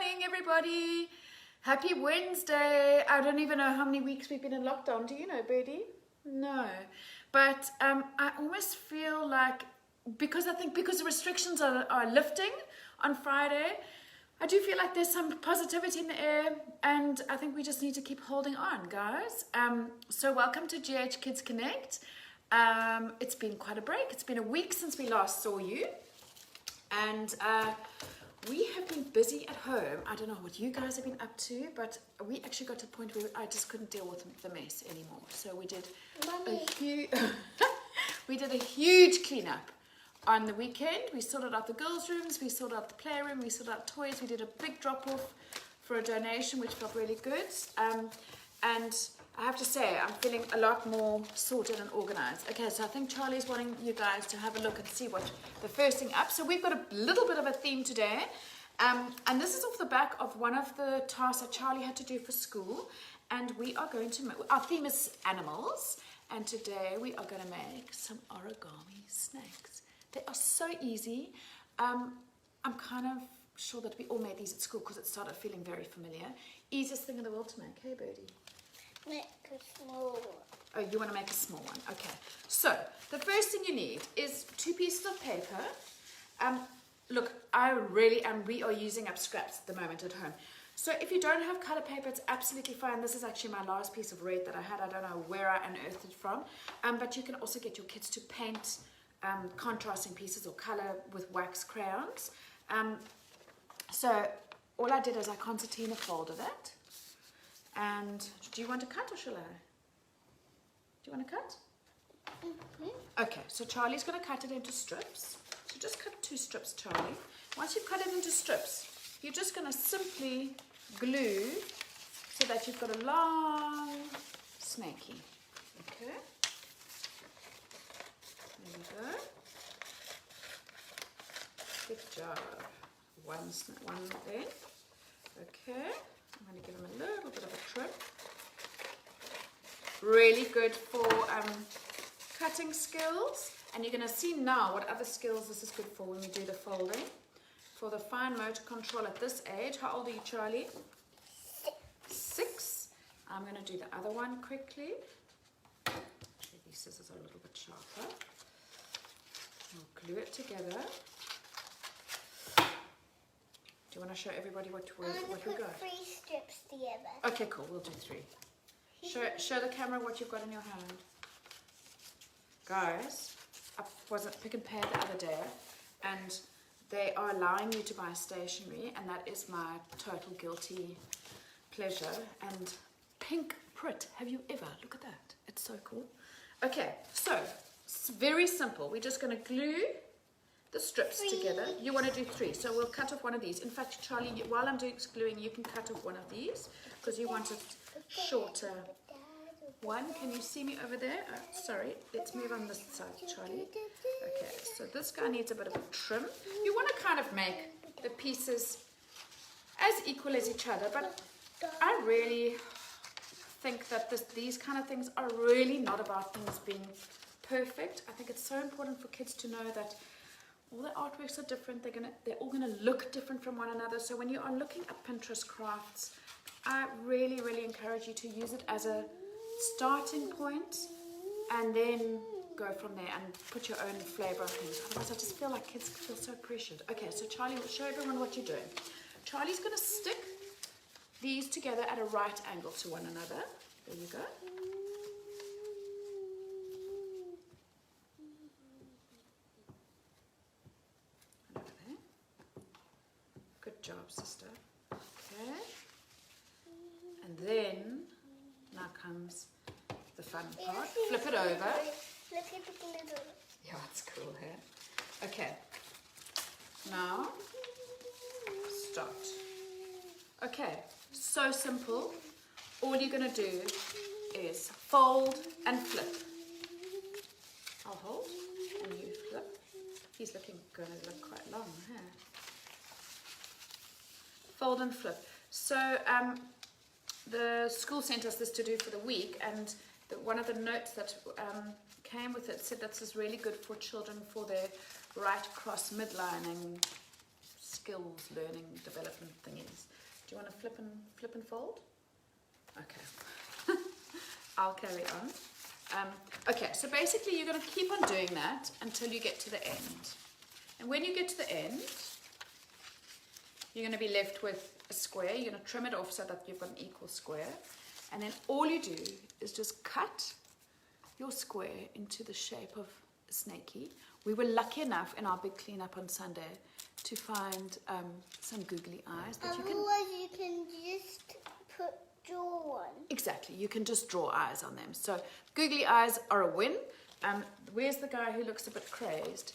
morning, everybody. Happy Wednesday. I don't even know how many weeks we've been in lockdown. Do you know, Birdie? No. But I almost feel like, because the restrictions are lifting on Friday, I do feel like there's some positivity in the air, and I think we just need to keep holding on, guys. So welcome to GH Kids Connect. It's been quite a break. It's been a week since we last saw you, and we have been busy at home. I don't know what you guys have been up to, but we actually got to a point where I just couldn't deal with the mess anymore. So we did a huge cleanup. On the weekend, we sorted out the girls' rooms, we sorted out the playroom, we sorted out toys, we did a big drop-off for a donation, which felt really good. And I have to say, I'm feeling a lot more sorted and organized. Okay, so I think Charlie's wanting you guys to have a look and see what the first thing up. So we've got a little bit of a theme today. And this is off the back of one of the tasks that Charlie had to do for school. And we are going to, our theme is animals. And today we are going to make some origami snakes. They are so easy. I'm kind of sure that we all made these at school because it started feeling very familiar. Easiest thing in the world to make. Hey, Birdie. Make a small one. Oh, you want to make a small one. Okay. So the first thing you need is 2 pieces of paper. Look, we are using up scraps at the moment at home. So if you don't have color paper, it's absolutely fine. This is actually my last piece of red that I had. I don't know where I unearthed it from. But you can also get your kids to paint contrasting pieces or color with wax crayons. So all I did is I concertina folded it. And do you want to cut or shall I? Do you want to cut? Mm-hmm. Okay, so Charlie's going to cut it into strips. So just cut 2 strips, Charlie. Once you've cut it into strips, you're just going to simply glue so that you've got a long snaky. Okay. There we go. Good job. One there. Okay. I'm going to give them a little bit of a trim. Really good for cutting skills. And you're going to see now what other skills this is good for when we do the folding. For the fine motor control at this age. How old are you, Charlie? 6. I'm going to do the other one quickly. Actually, these scissors are a little bit sharper. We'll glue it together. Do you want to show everybody what we got? 3 strips together. Okay, cool. We'll do 3. Show the camera what you've got in your hand. Guys, I was at Pick and Pay the other day, and they are allowing you to buy stationery, and that is my total guilty pleasure. And pink Prit, have you ever? Look at that. It's so cool. Okay, so it's very simple. We're just going to glue the strips together. You want to do 3, so we'll cut off one of these. In fact, Charlie, while I'm doing gluing, you can cut off one of these because you want it shorter. One, can you see me over there? Sorry, let's move on this side, Charlie. Okay, so this guy needs a bit of a trim. You want to kind of make the pieces as equal as each other, but I really think that these kind of things are really not about things being perfect. I think it's so important for kids to know that all the artworks are different. They're all gonna look different from one another. So when you are looking at Pinterest crafts, I really, really encourage you to use it as a starting point and then go from there and put your own flavor on things. Otherwise, I just feel like kids feel so pressured. Okay, so Charlie, will show everyone what you're doing. Charlie's gonna stick these together at a right angle to one another. There you go. Good job, sister. Okay. And then, now comes the fun part. Flip it over. Yeah, it's cool here. Okay. Now, start. Okay, so simple. All you're going to do is fold and flip. I'll hold and you flip. He's going to look quite long here. Fold and flip. So the school sent us this to do for the week, and one of the notes that came with it said this is really good for children for their right cross midlining skills learning development thingies. Do you want to flip and fold? Okay. I'll carry on. Okay, so basically you're going to keep on doing that until you get to the end. And when you get to the end, you're going to be left with a square. You're going to trim it off so that you've got an equal square. And then all you do is just cut your square into the shape of a snaky. We were lucky enough in our big cleanup on Sunday to find some googly eyes. But otherwise you can just draw one. Exactly, you can just draw eyes on them. So googly eyes are a win. Where's the guy who looks a bit crazed?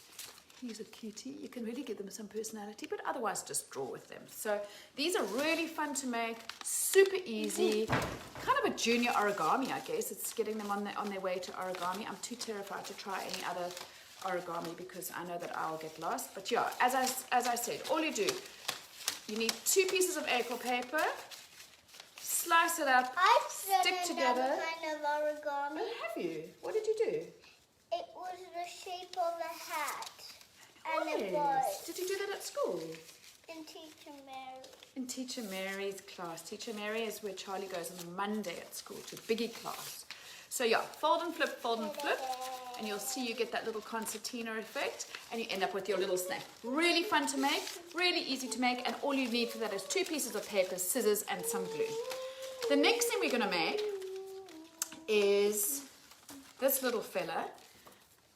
He's a cutie. You can really give them some personality, but otherwise just draw with them. So these are really fun to make, super easy, kind of a junior origami, I guess. It's getting them on their way to origami. I'm too terrified to try any other origami because I know that I'll get lost. But yeah, as I said, all you do, you need 2 pieces of A4 paper, slice it up, stick together. I've done another kind of origami. Oh, have you? What did you do? It was the shape of a hat. And Nice. it was Did you do that at school? in Teacher Mary. In Teacher Mary's class. Teacher Mary is where Charlie goes on Monday at school to VIcki class. So yeah, fold and flip, and you'll see you get that little concertina effect, and you end up with your little snack. Really fun to make, really easy to make, and all you need for that is 2 pieces of paper, scissors, and some glue. The next thing we're going to make is this little fella,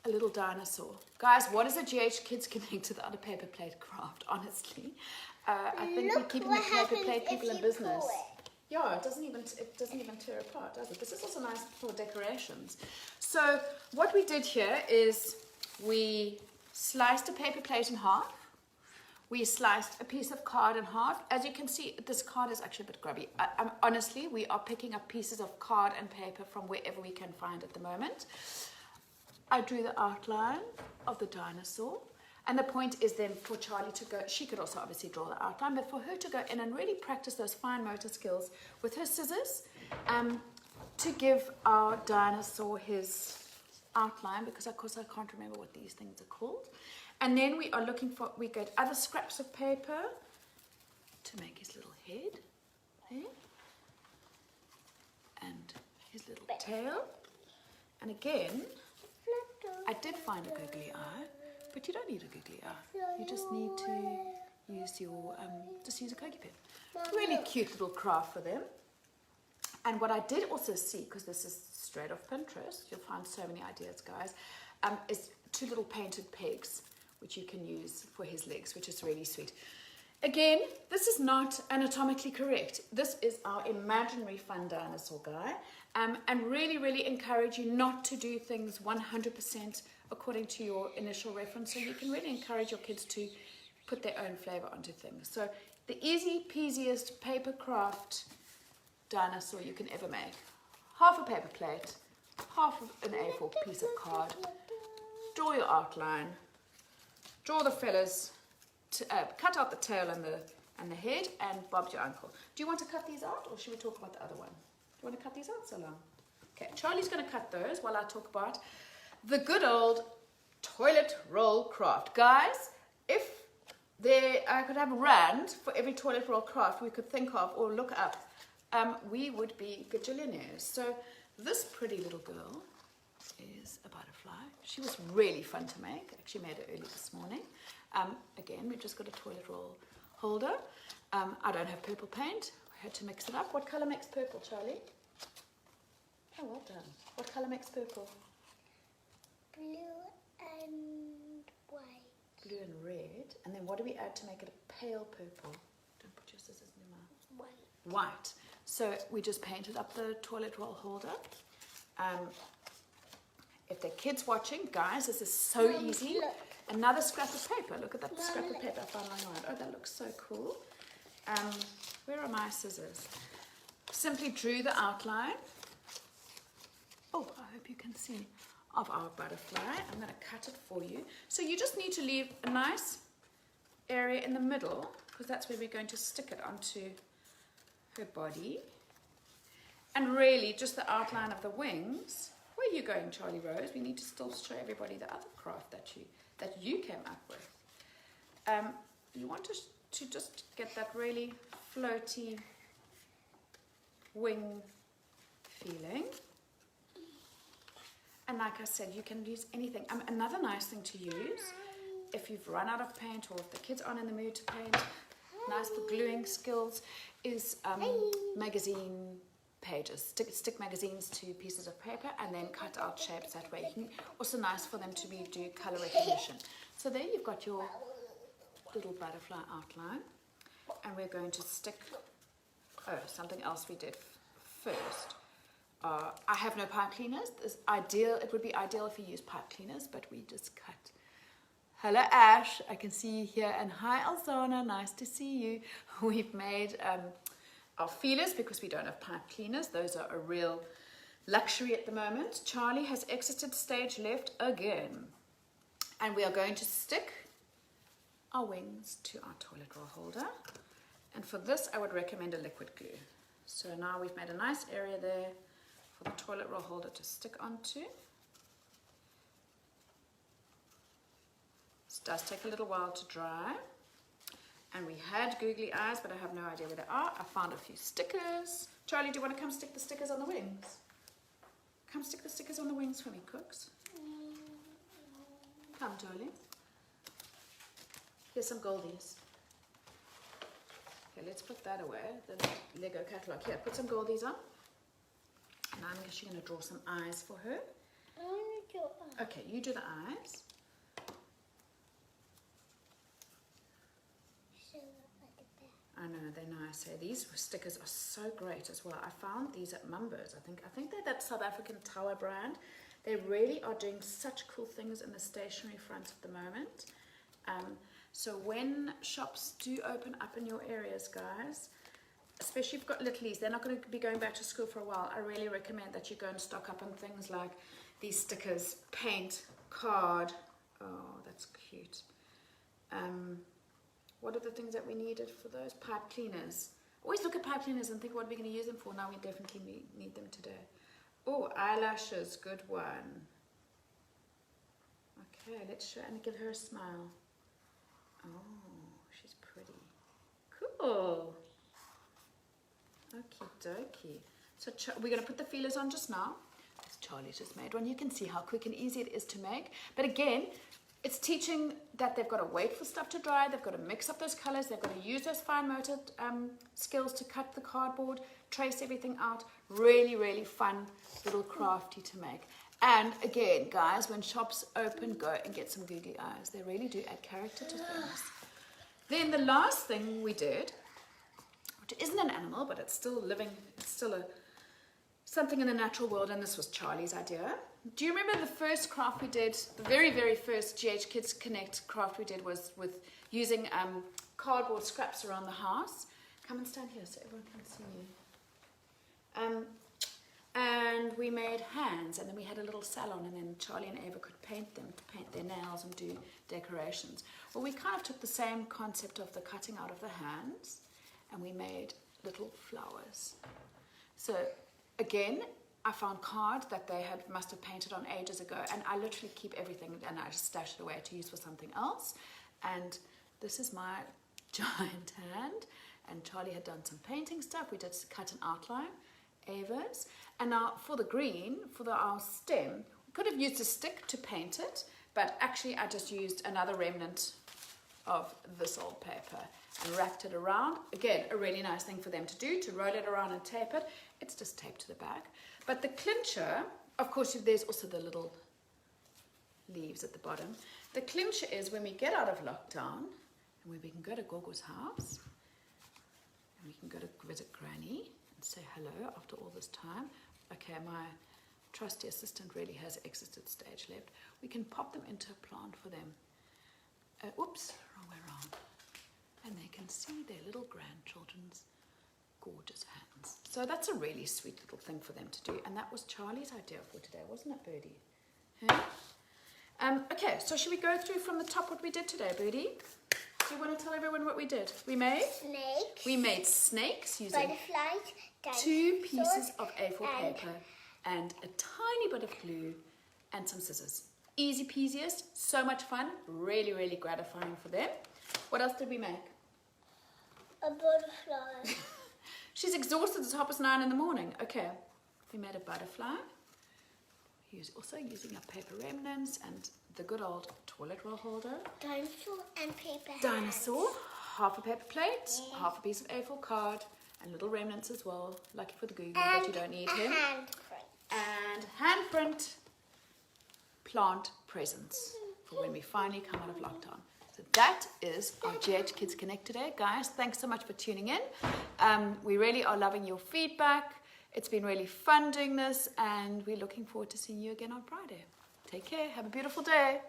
a little dinosaur. Guys, what is a GH Kids connect to the other paper plate craft, honestly? I think we're keeping the paper plate people in business. Yeah, it doesn't even tear apart, does it? This is also nice for decorations. So what we did here is we sliced a paper plate in half. We sliced a piece of card in half. As you can see, this card is actually a bit grubby. Honestly, we are picking up pieces of card and paper from wherever we can find at the moment. I drew the outline of the dinosaur. And the point is then for Charlie to go, she could also obviously draw the outline, but for her to go in and really practice those fine motor skills with her scissors to give our dinosaur his outline, because of course I can't remember what these things are called. And then we get other scraps of paper to make his little head there. And his little tail. And again, I did find a googly eye, but you don't need a googly eye. You just need to use your, just use a Kogi pen. Really cute little craft for them. And what I did also see, because this is straight off Pinterest, you'll find so many ideas, guys, is 2 little painted pegs, which you can use for his legs, which is really sweet. Again, this is not anatomically correct. This is our imaginary fun dinosaur guy. And really, really encourage you not to do things 100% according to your initial reference. So you can really encourage your kids to put their own flavor onto things. So the easy peasiest paper craft dinosaur you can ever make. Half a paper plate, half of an A4 piece of card. Draw your outline. Draw the feathers. Cut out the tail and the head, and Bob's your uncle. Do you want to cut these out, or should we talk about the other one? Do you want to cut these out so long? Okay, Charlie's going to cut those while I talk about the good old toilet roll craft. Guys, if I could have a rand for every toilet roll craft we could think of or look up, we would be gajillionaires. So this pretty little girl is a butterfly. She was really fun to make. I actually made her early this morning. Again, we've just got a toilet roll holder. I don't have purple paint. I had to mix it up. What colour makes purple, Charlie? Oh, well done. What colour makes purple? Blue and white. Blue and red. And then what do we add to make it a pale purple? Don't put your scissors in your mouth. White. White. So we just painted up the toilet roll holder. If there are kids watching, guys, this is so easy. Look. Another scrap of paper. Look at that scrap of paper I found lying around. Oh, that looks so cool. Where are my scissors? Simply drew the outline. Oh, I hope you can see, of our butterfly. I'm going to cut it for you. So you just need to leave a nice area in the middle, because that's where we're going to stick it onto her body. And really just the outline of the wings. Where are you going, Charlie Rose? We need to still show everybody the other craft that you came up with. You want to to just get that really floaty wing feeling. And like I said, you can use anything. Another nice thing to use, if you've run out of paint or if the kids aren't in the mood to paint, nice for gluing skills, is magazine pages. Stick magazines to pieces of paper and then cut out shapes that way. Also nice for them to do color recognition. So there you've got your little butterfly outline. And we're going to stick, something else we did first. I have no pipe cleaners. It would be ideal if you use pipe cleaners, but we just cut. Hello Ash, I can see you here, and hi Alzana, nice to see you. We've made our feelers because we don't have pipe cleaners. Those are a real luxury at the moment. Charlie has exited stage left again. And we are going to stick our wings to our toilet roll holder. And for this, I would recommend a liquid glue. So now we've made a nice area there for the toilet roll holder to stick onto. This does take a little while to dry. And we had googly eyes, but I have no idea where they are. I found a few stickers. Charlie, do you want to come stick the stickers on the wings? Come stick the stickers on the wings for me, Cooks. Come, Charlie. Here's some goldies. Okay, let's put that away, the Lego catalogue. Here, put some goldies on. And I'm actually going to draw some eyes for her. I want to draw eyes. Okay, you do the eyes. I know, they're nice. Hey, these stickers are so great as well. I found these at Mumbers. I think they're that South African Tower brand. They really are doing such cool things in the stationery front at the moment. So when shops do open up in your areas, guys, especially if you've got littlies, they're not going to be going back to school for a while. I really recommend that you go and stock up on things like these stickers, paint, card. Oh, that's cute. What are the things that we needed for those? Pipe cleaners. Always look at pipe cleaners and think what we're going to use them for. Now we definitely need them today. Oh, eyelashes. Good one. Okay, let's show and give her a smile. Oh, she's pretty. Cool. Okie dokie. So we're going to put the feelers on just now. As Charlie just made one. You can see how quick and easy it is to make. But again, it's teaching that they've got to wait for stuff to dry, they've got to mix up those colors, they've got to use those fine motor skills to cut the cardboard, trace everything out. Really, really fun little crafty to make. And again, guys, when shops open, go and get some googly eyes. They really do add character to things. Then the last thing we did, which isn't an animal, but it's still living, it's still something in the natural world, and this was Charlie's idea. Do you remember the first craft we did? The very, very first GH Kids Connect craft we did was with using cardboard scraps around the house. Come and stand here so everyone can see you. And we made hands, and then we had a little salon, and then Charlie and Ava could paint them, paint their nails and do decorations. Well, we kind of took the same concept of the cutting out of the hands, and we made little flowers. So again, I found card that they must have painted on ages ago, and I literally keep everything and I just stash it away to use for something else. And this is my giant hand, and Charlie had done some painting stuff. We did cut an outline, Ava's. And now for the green, for our stem, we could have used a stick to paint it, but actually I just used another remnant of this old paper and wrapped it around. Again, a really nice thing for them to do, to roll it around and tape it. It's just taped to the back. But the clincher, of course, there's also the little leaves at the bottom. The clincher is when we get out of lockdown and when we can go to Gogo's house and we can go to visit Granny and say hello after all this time. Okay, my trusty assistant really has exited stage left. We can pop them into a plant for them. Oops, wrong way around. And they can see their little grandchildren's gorgeous hands. So that's a really sweet little thing for them to do. And that was Charlie's idea for today, wasn't it, Birdie? Huh? Okay, so should we go through from the top what we did today, Birdie? Do you want to tell everyone what we did? We made snakes. We made snakes using butterflies, 2 pieces of A4 paper and a tiny bit of glue and some scissors. Easy peasiest, so much fun, really, really gratifying for them. What else did we make? A butterfly. She's exhausted. It's 9:30 in the morning. Okay, we made a butterfly. He's also using our paper remnants and the good old toilet roll holder. Dinosaur and paper hats. Dinosaur, half a paper plate, half a piece of A4 card, and little remnants as well. Lucky for the Google, but you don't need him. Handprint. And handprint plant presents for when we finally come out of lockdown. So that is our GH Kids Connect today. Guys, thanks so much for tuning in. We really are loving your feedback. It's been really fun doing this, and we're looking forward to seeing you again on Friday. Take care. Have a beautiful day.